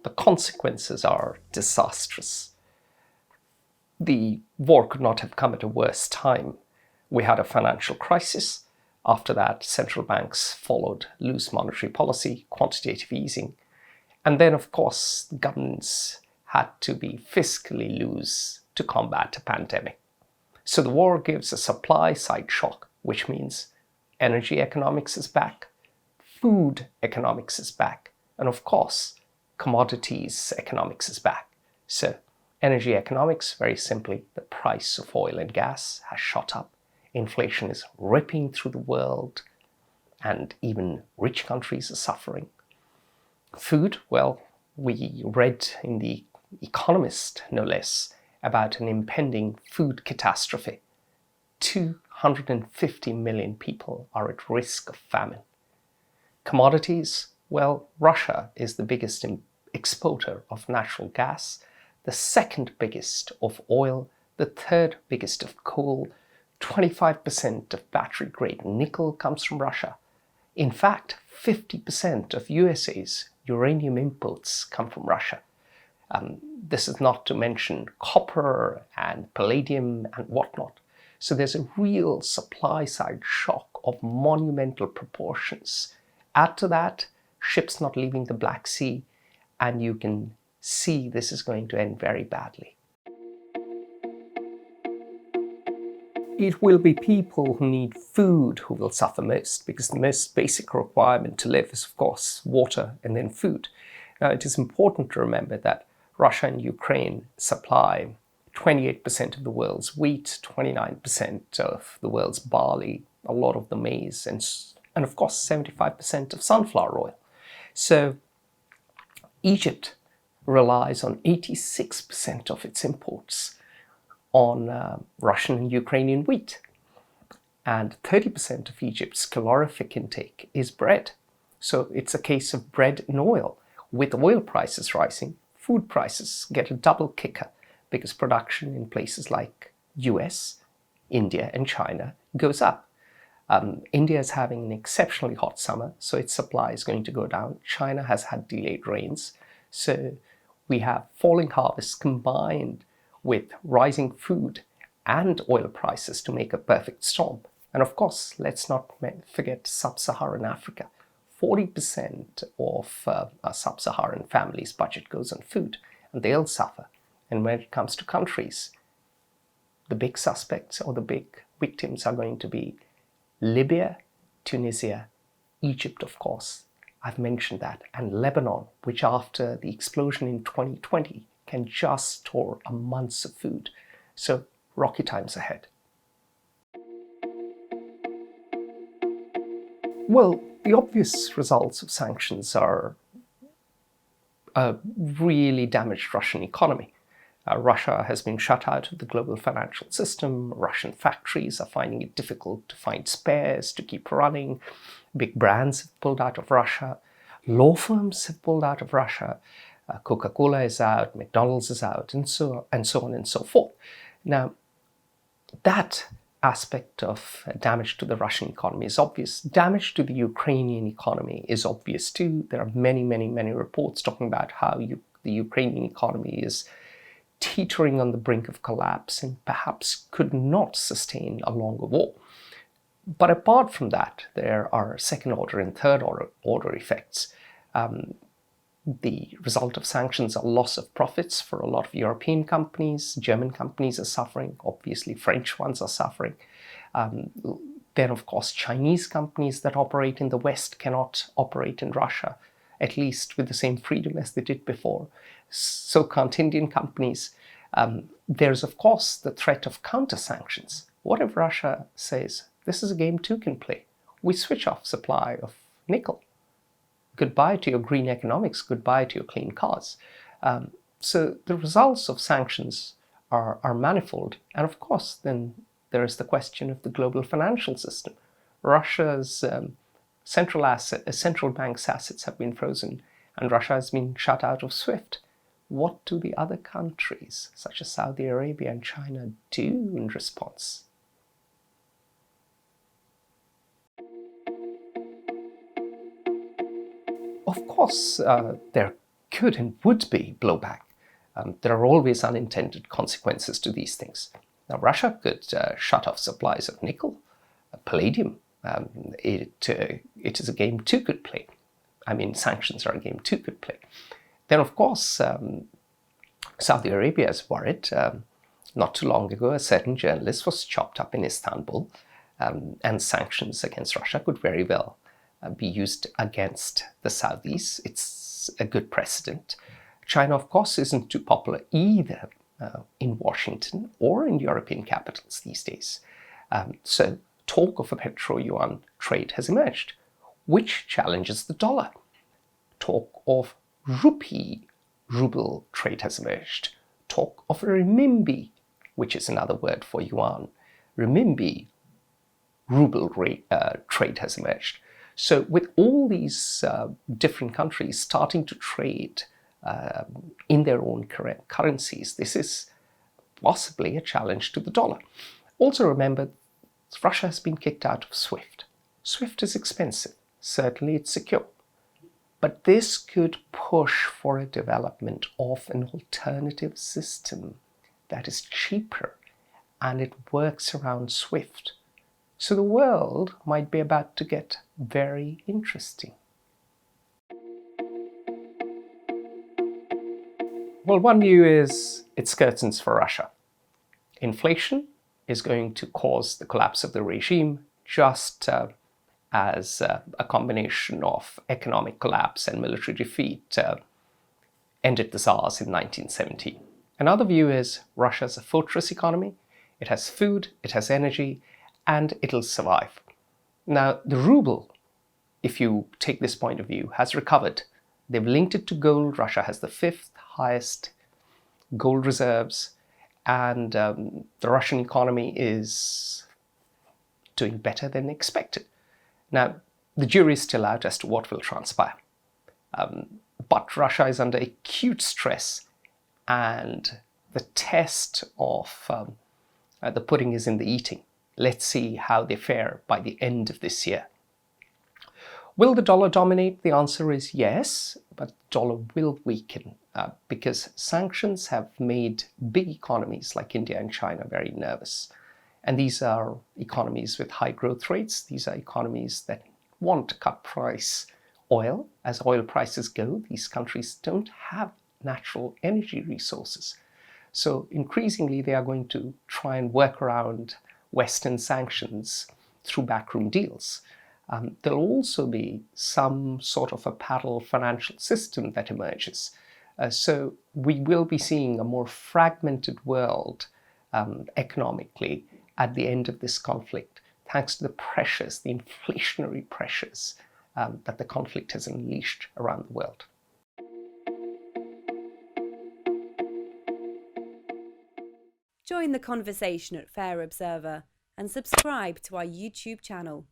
the consequences are disastrous. The war could not have come at a worse time. We had a financial crisis. After that, central banks followed loose monetary policy, quantitative easing. And then, of course, governments had to be fiscally loose to combat a pandemic. So the war gives a supply-side shock, which means energy economics is back, food economics is back, and of course, commodities economics is back. So energy economics, very simply, the price of oil and gas has shot up. Inflation is ripping through the world, and even rich countries are suffering. Food, well, we read in The Economist, no less, about an impending food catastrophe. 250 million people are at risk of famine. Commodities, well, Russia is the biggest exporter of natural gas, the second biggest of oil, the third biggest of coal. 25% of battery-grade nickel comes from Russia. In fact, 50% of USA's uranium imports come from Russia. This is not to mention copper and palladium and whatnot. So there's a real supply-side shock of monumental proportions. Add to that, ships not leaving the Black Sea, and you can see this is going to end very badly. It will be people who need food who will suffer most, because the most basic requirement to live is, of course, water and then food. Now, it is important to remember that Russia and Ukraine supply 28% of the world's wheat, 29% of the world's barley, a lot of the maize, and of course 75% of sunflower oil. So Egypt relies on 86% of its imports on Russian and Ukrainian wheat. And 30% of Egypt's calorific intake is bread. So it's a case of bread and oil. With oil prices rising, food prices get a double kicker because production in places like US, India and China goes up. India is having an exceptionally hot summer, so its supply is going to go down. China has had delayed rains. So we have falling harvests combined with rising food and oil prices to make a perfect storm. And of course, let's not forget sub-Saharan Africa. 40% of a sub-Saharan family's budget goes on food, and they'll suffer. And when it comes to countries, the big suspects or the big victims are going to be Libya, Tunisia, Egypt, of course. I've mentioned that, and Lebanon, which after the explosion in 2020 can just store a month's of food. So rocky times ahead. Well, the obvious results of sanctions are a really damaged Russian economy. Russia has been shut out of the global financial system. Russian factories are finding it difficult to find spares to keep running. Big brands have pulled out of Russia. Law firms have pulled out of Russia. Coca-Cola is out, McDonald's is out, and so on and so forth. Now, that aspect of damage to the Russian economy is obvious. Damage to the Ukrainian economy is obvious too. There are many, many, many reports talking about how the Ukrainian economy is teetering on the brink of collapse and perhaps could not sustain a longer war. But apart from that, there are second-order and third-order effects. The result of sanctions are loss of profits for a lot of European companies. German companies are suffering. Obviously, French ones are suffering. Then, of course, Chinese companies that operate in the West cannot operate in Russia, at least with the same freedom as they did before. So can't Indian companies. There's, of course, the threat of counter-sanctions. What if Russia says, this is a game two can play? We switch off supply of nickel. Goodbye to your green economics, goodbye to your clean cars. So the results of sanctions are manifold. And of course, then there is the question of the global financial system. Russia's central bank's assets have been frozen, and Russia has been shut out of SWIFT. What do the other countries, such as Saudi Arabia and China, do in response? Of course, there could and would be blowback. There are always unintended consequences to these things. Now, Russia could shut off supplies of nickel, palladium. It is a game two could play. I mean, sanctions are a game two could play. Then, of course, Saudi Arabia is worried. Not too long ago, a certain journalist was chopped up in Istanbul, and sanctions against Russia could very well be used against the Saudis. It's a good precedent. China, of course, isn't too popular either in Washington or in European capitals these days. So talk of a petro-yuan trade has emerged, which challenges the dollar. Talk of ruble trade has emerged. Talk of renminbi, which is another word for yuan. Renminbi ruble trade has emerged. So with all these different countries starting to trade in their own currencies, this is possibly a challenge to the dollar. Also remember, Russia has been kicked out of SWIFT. SWIFT is expensive. Certainly it's secure. But this could push for a development of an alternative system that is cheaper and it works around SWIFT. So the world might be about to get very interesting. Well, one view is it's curtains for Russia. Inflation is going to cause the collapse of the regime, just as a combination of economic collapse and military defeat ended the Tsars in 1917. Another view is Russia's a fortress economy. It has food, it has energy, and it'll survive. Now, the ruble, if you take this point of view, has recovered. They've linked it to gold. Russia has the 5th highest gold reserves, and the Russian economy is doing better than expected. Now, the jury is still out as to what will transpire. But Russia is under acute stress, and the test of the pudding is in the eating. Let's see how they fare by the end of this year. Will the dollar dominate? The answer is yes, but the dollar will weaken because sanctions have made big economies like India and China very nervous. And these are economies with high growth rates. These are economies that want to cut price oil. As oil prices go, these countries don't have natural energy resources. So increasingly, they are going to try and work around Western sanctions through backroom deals. There'll also be some sort of a parallel financial system that emerges. So we will be seeing a more fragmented world economically at the end of this conflict, thanks to the pressures, the inflationary pressures that the conflict has unleashed around the world. Join the conversation at Fair Observer and subscribe to our YouTube channel.